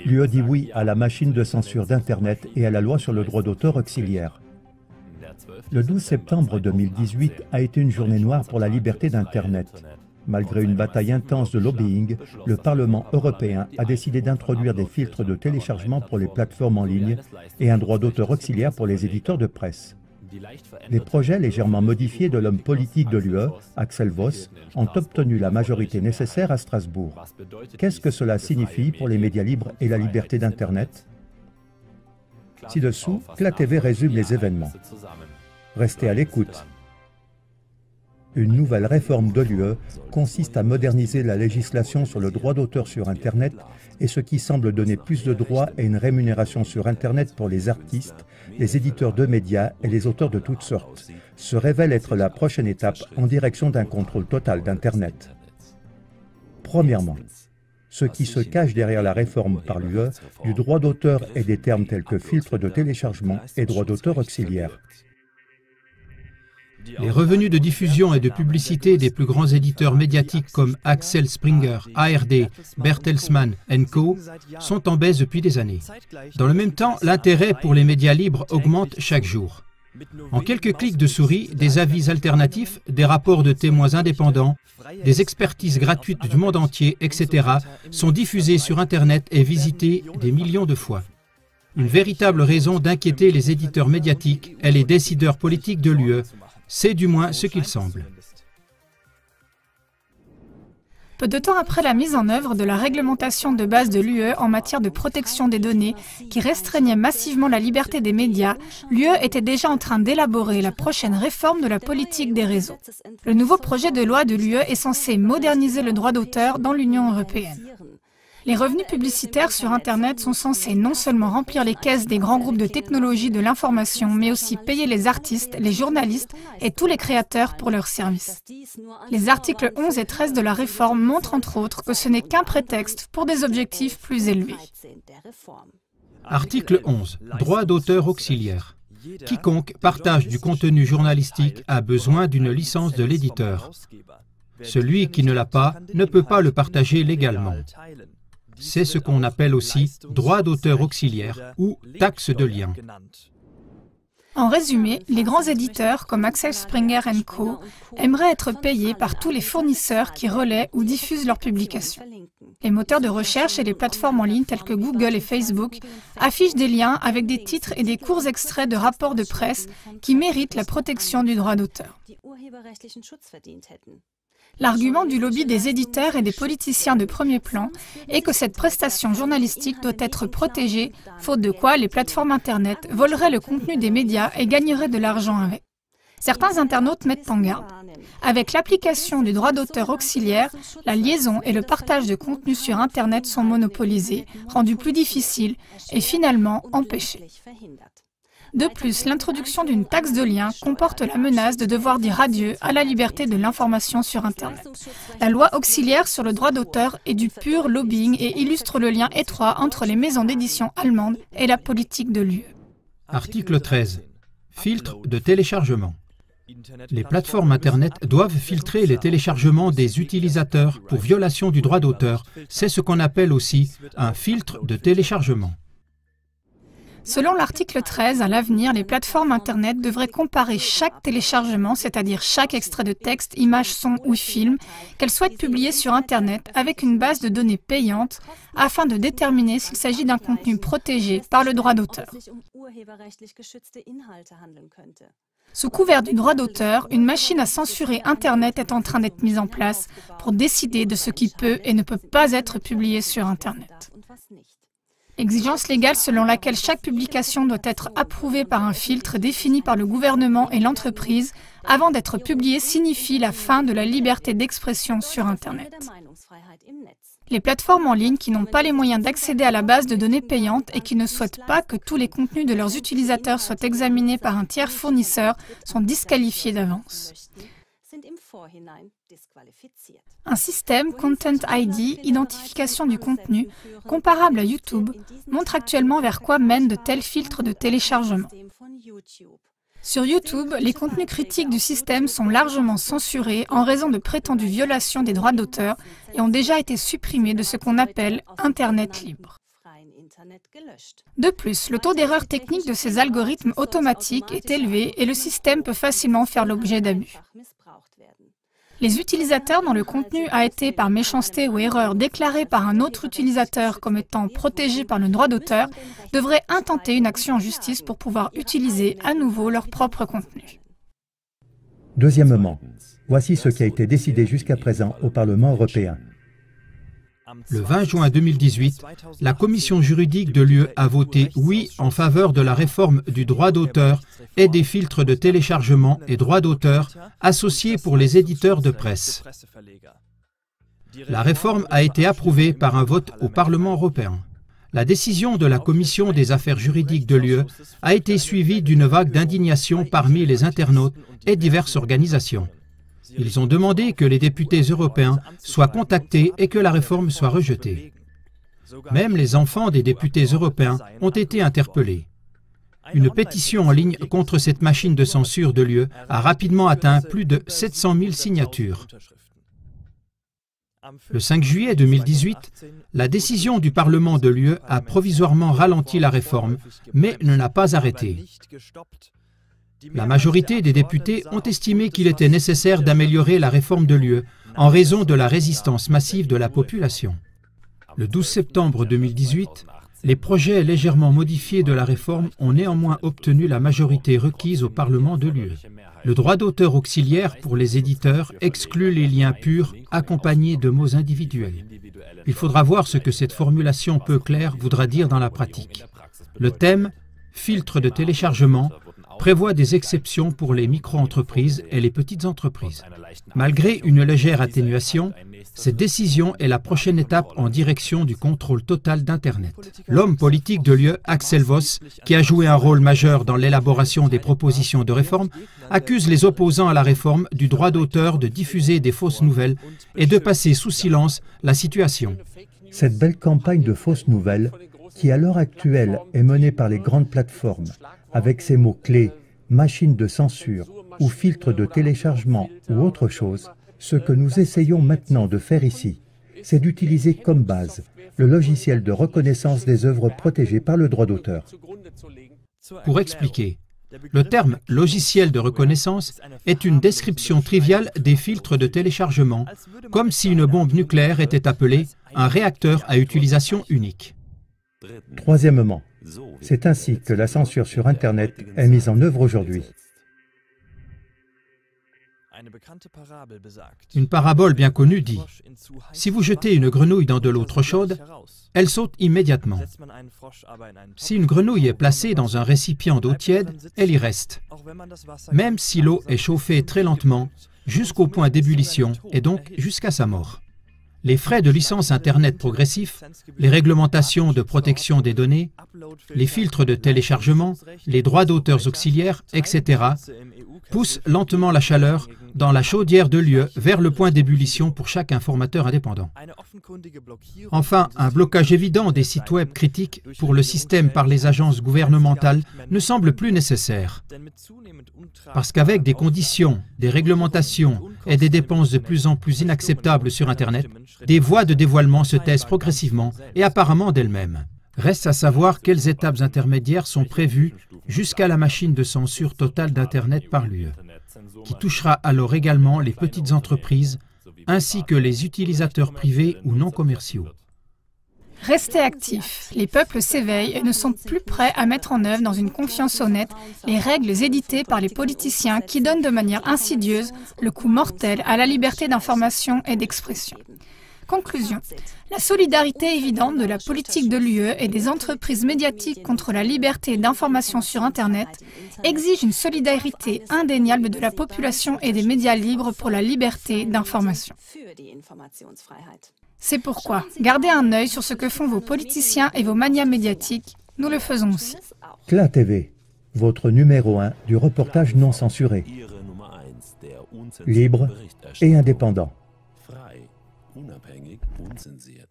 L'UE dit oui à la machine de censure d'Internet et à la loi sur le droit d'auteur auxiliaire. Le 12 septembre 2018 a été une journée noire pour la liberté d'Internet. Malgré une bataille intense de lobbying, le Parlement européen a décidé d'introduire des filtres de téléchargement pour les plateformes en ligne et un droit d'auteur auxiliaire pour les éditeurs de presse. Les projets légèrement modifiés de l'homme politique de l'UE, Axel Voss, ont obtenu la majorité nécessaire à Strasbourg. Qu'est-ce que cela signifie pour les médias libres et la liberté d'Internet? Ci-dessous, CLA-TV résume les événements. Restez à l'écoute. Une nouvelle réforme de l'UE consiste à moderniser la législation sur le droit d'auteur sur Internet et ce qui semble donner plus de droits et une rémunération sur Internet pour les artistes, les éditeurs de médias et les auteurs de toutes sortes, se révèle être la prochaine étape en direction d'un contrôle total d'Internet. Premièrement, ce qui se cache derrière la réforme par l'UE du droit d'auteur et des termes tels que filtre de téléchargement et droit d'auteur auxiliaire. Les revenus de diffusion et de publicité des plus grands éditeurs médiatiques comme Axel Springer, ARD, Bertelsmann Co. sont en baisse depuis des années. Dans le même temps, l'intérêt pour les médias libres augmente chaque jour. En quelques clics de souris, des avis alternatifs, des rapports de témoins indépendants, des expertises gratuites du monde entier, etc. sont diffusés sur Internet et visités des millions de fois. Une véritable raison d'inquiéter les éditeurs médiatiques et les décideurs politiques de l'UE. C'est du moins ce qu'il semble. Peu de temps après la mise en œuvre de la réglementation de base de l'UE en matière de protection des données, qui restreignait massivement la liberté des médias, l'UE était déjà en train d'élaborer la prochaine réforme de la politique des réseaux. Le nouveau projet de loi de l'UE est censé moderniser le droit d'auteur dans l'Union européenne. Les revenus publicitaires sur Internet sont censés non seulement remplir les caisses des grands groupes de technologie de l'information, mais aussi payer les artistes, les journalistes et tous les créateurs pour leurs services. Les articles 11 et 13 de la réforme montrent entre autres que ce n'est qu'un prétexte pour des objectifs plus élevés. Article 11. Droit d'auteur auxiliaire. Quiconque partage du contenu journalistique a besoin d'une licence de l'éditeur. Celui qui ne l'a pas ne peut pas le partager légalement. C'est ce qu'on appelle aussi droit d'auteur auxiliaire ou taxe de lien. En résumé, les grands éditeurs comme Axel Springer Co. aimeraient être payés par tous les fournisseurs qui relaient ou diffusent leurs publications. Les moteurs de recherche et les plateformes en ligne telles que Google et Facebook affichent des liens avec des titres et des courts extraits de rapports de presse qui méritent la protection du droit d'auteur. L'argument du lobby des éditeurs et des politiciens de premier plan est que cette prestation journalistique doit être protégée, faute de quoi les plateformes Internet voleraient le contenu des médias et gagneraient de l'argent avec. Certains internautes mettent en garde. Avec l'application du droit d'auteur auxiliaire, la liaison et le partage de contenu sur Internet sont monopolisés, rendus plus difficiles et finalement empêchés. De plus, l'introduction d'une taxe de lien comporte la menace de devoir dire adieu à la liberté de l'information sur Internet. La loi auxiliaire sur le droit d'auteur est du pur lobbying et illustre le lien étroit entre les maisons d'édition allemandes et la politique de l'UE. Article 13. Filtre de téléchargement. Les plateformes Internet doivent filtrer les téléchargements des utilisateurs pour violation du droit d'auteur. C'est ce qu'on appelle aussi un filtre de téléchargement. Selon l'article 13, à l'avenir, les plateformes Internet devraient comparer chaque téléchargement, c'est-à-dire chaque extrait de texte, image, son ou film, qu'elles souhaitent publier sur Internet avec une base de données payante afin de déterminer s'il s'agit d'un contenu protégé par le droit d'auteur. Sous couvert du droit d'auteur, une machine à censurer Internet est en train d'être mise en place pour décider de ce qui peut et ne peut pas être publié sur Internet. Exigence légale selon laquelle chaque publication doit être approuvée par un filtre défini par le gouvernement et l'entreprise avant d'être publiée signifie la fin de la liberté d'expression sur Internet. Les plateformes en ligne qui n'ont pas les moyens d'accéder à la base de données payantes et qui ne souhaitent pas que tous les contenus de leurs utilisateurs soient examinés par un tiers fournisseur sont disqualifiés d'avance. Un système Content ID, identification du contenu, comparable à YouTube, montre actuellement vers quoi mènent de tels filtres de téléchargement. Sur YouTube, les contenus critiques du système sont largement censurés en raison de prétendues violations des droits d'auteur et ont déjà été supprimés de ce qu'on appelle Internet libre. De plus, le taux d'erreur technique de ces algorithmes automatiques est élevé et le système peut facilement faire l'objet d'abus. Les utilisateurs dont le contenu a été par méchanceté ou erreur déclaré par un autre utilisateur comme étant protégé par le droit d'auteur devraient intenter une action en justice pour pouvoir utiliser à nouveau leur propre contenu. Deuxièmement, voici ce qui a été décidé jusqu'à présent au Parlement européen. Le 20 juin 2018, la commission juridique de l'UE a voté oui en faveur de la réforme du droit d'auteur et des filtres de téléchargement et droit d'auteur associés pour les éditeurs de presse. La réforme a été approuvée par un vote au Parlement européen. La décision de la Commission des affaires juridiques de l'UE a été suivie d'une vague d'indignation parmi les internautes et diverses organisations. Ils ont demandé que les députés européens soient contactés et que la réforme soit rejetée. Même les enfants des députés européens ont été interpellés. Une pétition en ligne contre cette machine de censure de l'UE a rapidement atteint plus de 700 000 signatures. Le 5 juillet 2018, la décision du Parlement de l'UE a provisoirement ralenti la réforme, mais ne l'a pas arrêtée. La majorité des députés ont estimé qu'il était nécessaire d'améliorer la réforme de l'UE en raison de la résistance massive de la population. Le 12 septembre 2018, les projets légèrement modifiés de la réforme ont néanmoins obtenu la majorité requise au Parlement de l'UE. Le droit d'auteur auxiliaire pour les éditeurs exclut les liens purs accompagnés de mots individuels. Il faudra voir ce que cette formulation peu claire voudra dire dans la pratique. Le thème « filtre de téléchargement » prévoit des exceptions pour les micro-entreprises et les petites entreprises. Malgré une légère atténuation, cette décision est la prochaine étape en direction du contrôle total d'Internet. L'homme politique de l'UE, Axel Voss, qui a joué un rôle majeur dans l'élaboration des propositions de réforme, accuse les opposants à la réforme du droit d'auteur de diffuser des fausses nouvelles et de passer sous silence la situation. Cette belle campagne de fausses nouvelles, qui à l'heure actuelle est menée par les grandes plateformes, avec ces mots-clés « machine de censure » ou « filtre de téléchargement » ou autre chose, ce que nous essayons maintenant de faire ici, c'est d'utiliser comme base le logiciel de reconnaissance des œuvres protégées par le droit d'auteur. Pour expliquer, le terme « logiciel de reconnaissance » est une description triviale des filtres de téléchargement, comme si une bombe nucléaire était appelée un réacteur à utilisation unique. Troisièmement, c'est ainsi que la censure sur Internet est mise en œuvre aujourd'hui. Une parabole bien connue dit « Si vous jetez une grenouille dans de l'eau trop chaude, elle saute immédiatement. Si une grenouille est placée dans un récipient d'eau tiède, elle y reste, même si l'eau est chauffée très lentement jusqu'au point d'ébullition et donc jusqu'à sa mort. » Les frais de licence Internet progressifs, les réglementations de protection des données, les filtres de téléchargement, les droits d'auteurs auxiliaires, etc., poussent lentement la chaleur dans la chaudière de l'UE vers le point d'ébullition pour chaque informateur indépendant. Enfin, un blocage évident des sites web critiques pour le système par les agences gouvernementales ne semble plus nécessaire. Parce qu'avec des conditions, des réglementations et des dépenses de plus en plus inacceptables sur Internet, des voies de dévoilement se taisent progressivement et apparemment d'elles-mêmes. Reste à savoir quelles étapes intermédiaires sont prévues jusqu'à la machine de censure totale d'Internet par l'UE, qui touchera alors également les petites entreprises ainsi que les utilisateurs privés ou non commerciaux. Restez actifs. Les peuples s'éveillent et ne sont plus prêts à mettre en œuvre dans une confiance honnête les règles éditées par les politiciens qui donnent de manière insidieuse le coup mortel à la liberté d'information et d'expression. Conclusion. La solidarité évidente de la politique de l'UE et des entreprises médiatiques contre la liberté d'information sur Internet exige une solidarité indéniable de la population et des médias libres pour la liberté d'information. C'est pourquoi, gardez un œil sur ce que font vos politiciens et vos manias médiatiques. Nous le faisons aussi. CLA TV, votre numéro 1 du reportage non censuré. Libre et indépendant. Unabhängig, unzensiert.